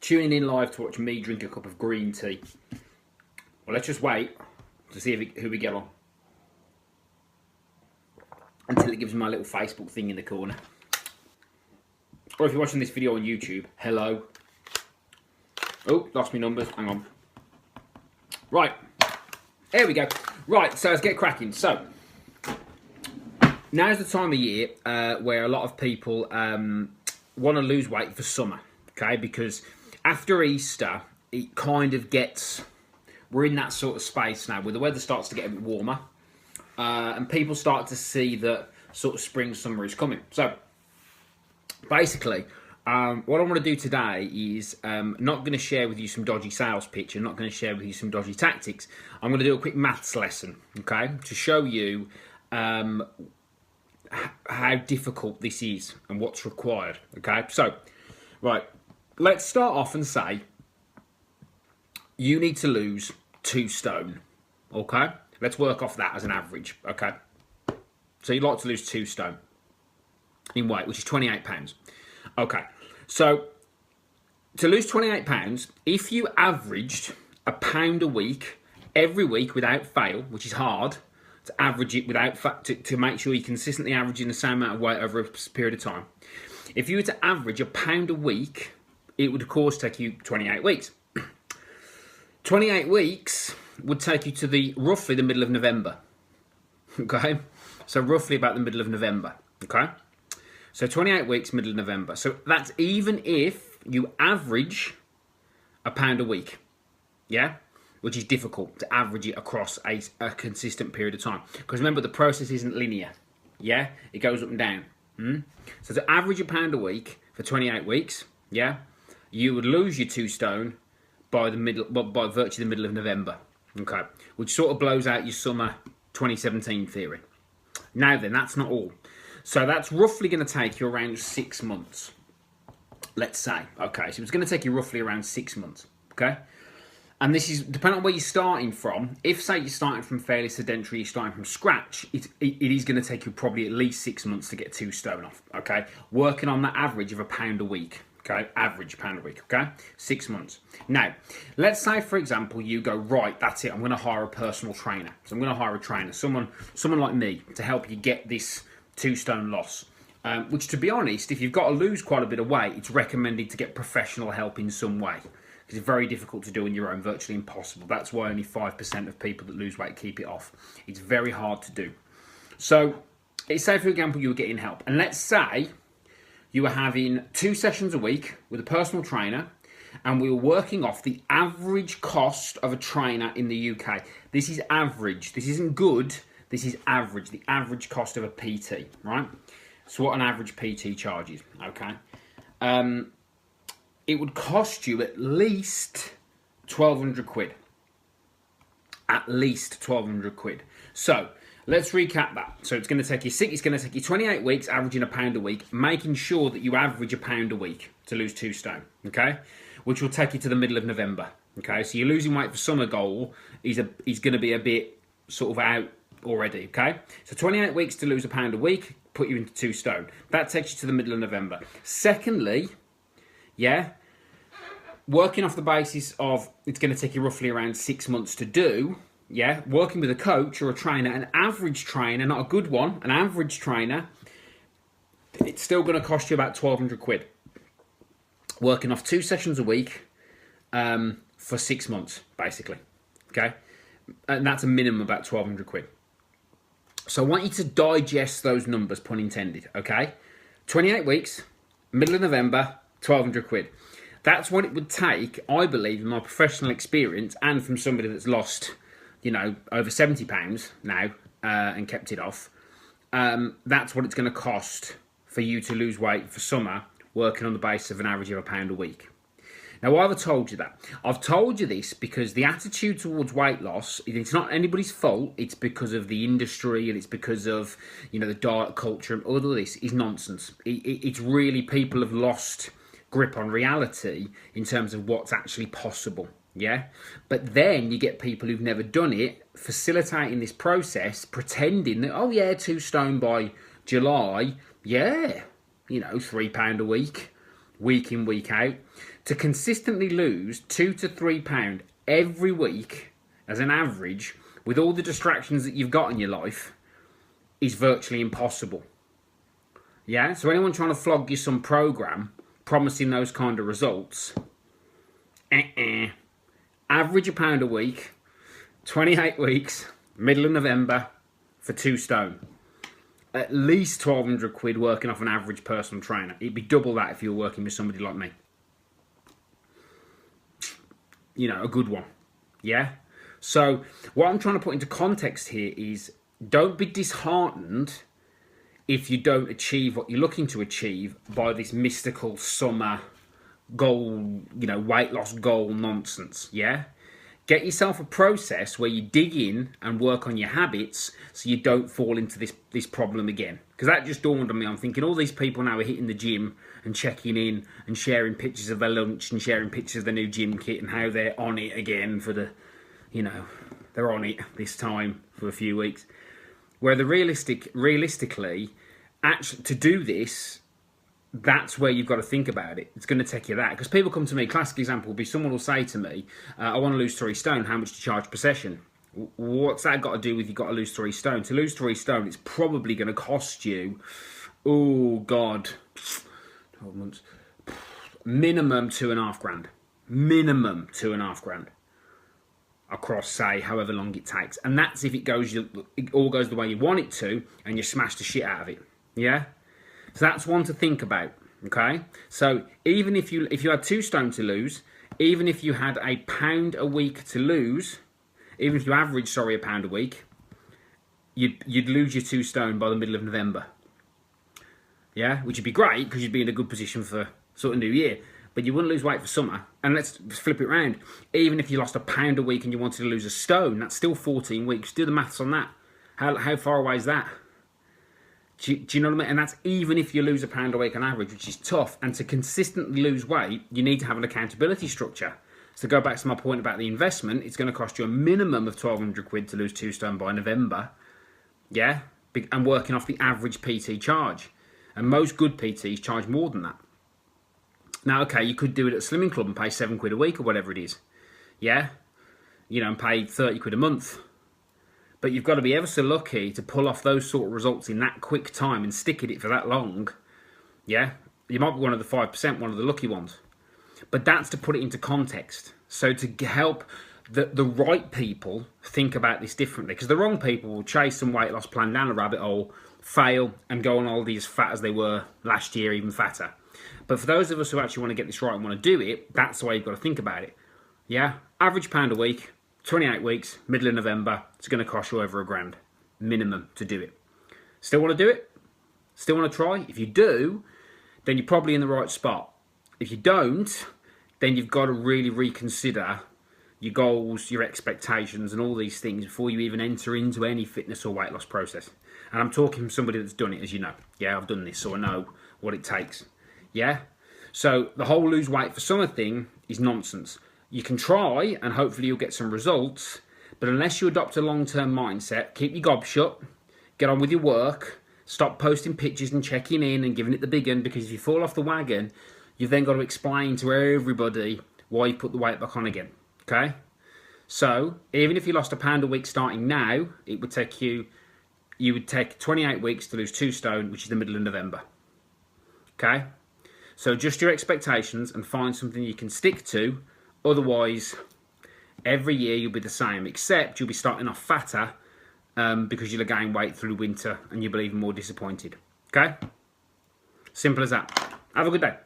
tuning in live to watch me drink a cup of green tea. Well, let's just wait to see who we get on. Until it gives me my little Facebook thing in the corner. Or if you're watching this video on YouTube, hello. Oh, lost my numbers, hang on. Right, here we go. Right, so let's get cracking. So, now's the time of year where a lot of people want to lose weight for summer, okay? Because after Easter, it kind of gets, we're in that sort of space now where the weather starts to get a bit warmer and people start to see that sort of spring, summer is coming. So, basically, what I want to do today is not going to share with you some dodgy sales pitch and not going to share with you some dodgy tactics. I'm going to do a quick maths lesson, okay, to show you how difficult this is and what's required, okay? So, right, let's start off and say you need to lose 2 stone, okay? Let's work off that as an average, okay? So you'd like to lose 2 stone in weight, which is 28 pounds. Okay, so to lose 28 pounds, if you averaged a pound a week, every week without fail, which is hard, to average it without to make sure you're consistently averaging the same amount of weight over a period of time. If you were to average a pound a week, it would of course take you 28 weeks. 28 weeks would take you to roughly the middle of November. Okay, so roughly about the middle of November. Okay, so 28 weeks, middle of November. So that's even if you average a pound a week. Yeah. Which is difficult to average it across a consistent period of time. Because remember, the process isn't linear. Yeah? It goes up and down. So to average a pound a week for 28 weeks, yeah, you would lose your 2 stone by by virtue of the middle of November. Okay? Which sort of blows out your summer 2017 theory. Now then, that's not all. So that's roughly going to take you around 6 months. Let's say. Okay, so it's going to take you roughly around 6 months. Okay? And this is, depending on where you're starting from, if, say, you're starting from fairly sedentary, you're starting from scratch, it is going to take you probably at least 6 months to get 2 stone off, okay? Working on that average of a pound a week, okay? Average pound a week, okay? 6 months. Now, let's say, for example, you go, right, that's it, I'm going to hire a personal trainer. So I'm going to hire a trainer, someone like me, to help you get this 2 stone loss. Which, to be honest, if you've got to lose quite a bit of weight, it's recommended to get professional help in some way. It's very difficult to do on your own, virtually impossible. That's why only 5% of people that lose weight keep it off. It's very hard to do. So, say for example you were getting help, and let's say you were having 2 sessions a week with a personal trainer, and we were working off the average cost of a trainer in the UK. This is average. This isn't good. This is average. The average cost of a PT, right? So what an average PT charges, okay? It would cost you at least 1,200 quid. At least 1,200 quid. So, let's recap that. So, it's going to take you 28 weeks, averaging a pound a week, making sure that you average a pound a week to lose 2 stone, okay? Which will take you to the middle of November, okay? So, your losing weight for summer goal is going to be a bit sort of out already, okay? So, 28 weeks to lose a pound a week, put you into 2 stone. That takes you to the middle of November. Secondly, yeah, working off the basis of it's going to take you roughly around 6 months to do, yeah, working with a coach or a trainer, an average trainer, not a good one, an average trainer, it's still going to cost you about 1,200 quid. Working off 2 sessions a week for 6 months, basically, okay? And that's a minimum about 1,200 quid. So I want you to digest those numbers, pun intended, okay? 28 weeks, middle of November, 1,200 quid. That's what it would take, I believe, in my professional experience, and from somebody that's lost, you know, over 70 pounds now and kept it off. That's what it's going to cost for you to lose weight for summer, working on the basis of an average of a pound a week. Now, why have I told you that? I've told you this because the attitude towards weight loss, it's not anybody's fault. It's because of the industry and it's because of, you know, the diet culture and all of this is nonsense. It's really, people have lost grip on reality in terms of what's actually possible, yeah? But then you get people who've never done it facilitating this process, pretending that, oh yeah, 2 stone by July, yeah, you know, £3 a week, week in, week out, to consistently lose 2 to 3 pound every week as an average with all the distractions that you've got in your life is virtually impossible. Yeah, so anyone trying to flog you some program promising those kind of results, average £1 a week, 28 weeks, middle of November for 2 stone. At least 1,200 quid working off an average personal trainer. It'd be double that if you were working with somebody like me. You know, a good one. Yeah? So, what I'm trying to put into context here is don't be disheartened if you don't achieve what you're looking to achieve by this mystical summer goal, you know, weight loss goal nonsense. Yeah? Get yourself a process where you dig in and work on your habits so you don't fall into this problem again. Because that just dawned on me. I'm thinking all these people now are hitting the gym and checking in and sharing pictures of their lunch and sharing pictures of their new gym kit and how they're on it again for the, you know, they're on it this time for a few weeks. Where realistically, actually, to do this, that's where you've got to think about it. It's going to take you that. Because people come to me, classic example would be someone will say to me, I want to lose 3 stone, how much do you charge per session? What's that got to do with you've got to lose 3 stone? To lose 3 stone, it's probably going to cost you, oh God, 12 months, minimum 2.5 grand. Minimum 2.5 grand. Across, say, however long it takes. And that's if it all goes the way you want it to, and you smash the shit out of it. Yeah? So that's one to think about, okay? So even if you had 2 stone to lose, even if you had £1 a week to lose, even if you average, £1 a week, you'd lose your 2 stone by the middle of November. Yeah, which would be great because you'd be in a good position for sort of New Year. But you wouldn't lose weight for summer. And let's flip it around. Even if you lost £1 a week and you wanted to lose a stone, that's still 14 weeks. Do the maths on that. How far away is that? Do you know what I mean? And that's even if you lose £1 a week on average, which is tough. And to consistently lose weight, you need to have an accountability structure. So to go back to my point about the investment, it's going to cost you a minimum of 1,200 quid to lose 2 stone by November. Yeah? And working off the average PT charge. And most good PTs charge more than that. Now, okay, you could do it at a slimming club and pay 7 quid a week or whatever it is. Yeah? You know, and pay 30 quid a month. But you've got to be ever so lucky to pull off those sort of results in that quick time and stick at it for that long. Yeah? You might be one of the 5%, one of the lucky ones. But that's to put it into context. So to help the right people think about this differently. Because the wrong people will chase some weight loss plan down a rabbit hole, fail, and go on holiday as fat as they were last year, even fatter. But for those of us who actually want to get this right and want to do it, that's the way you've got to think about it. Yeah? Average £1 a week, 28 weeks, middle of November, it's going to cost you over £1 grand. Minimum to do it. Still want to do it? Still want to try? If you do, then you're probably in the right spot. If you don't, then you've got to really reconsider your goals, your expectations, and all these things before you even enter into any fitness or weight loss process. And I'm talking from somebody that's done it, as you know. Yeah, I've done this, so I know what it takes. Yeah? So the whole lose weight for summer thing is nonsense. You can try, and hopefully you'll get some results, but unless you adopt a long-term mindset, keep your gob shut, get on with your work, stop posting pictures and checking in and giving it the big one, because if you fall off the wagon, you've then got to explain to everybody why you put the weight back on again. Okay? So, even if you lost £1 a week starting now, you would take 28 weeks to lose 2 stone, which is the middle of November. Okay? So adjust your expectations and find something you can stick to. Otherwise, every year you'll be the same, except you'll be starting off fatter because you'll gain weight through winter and you'll be even more disappointed. Okay? Simple as that. Have a good day.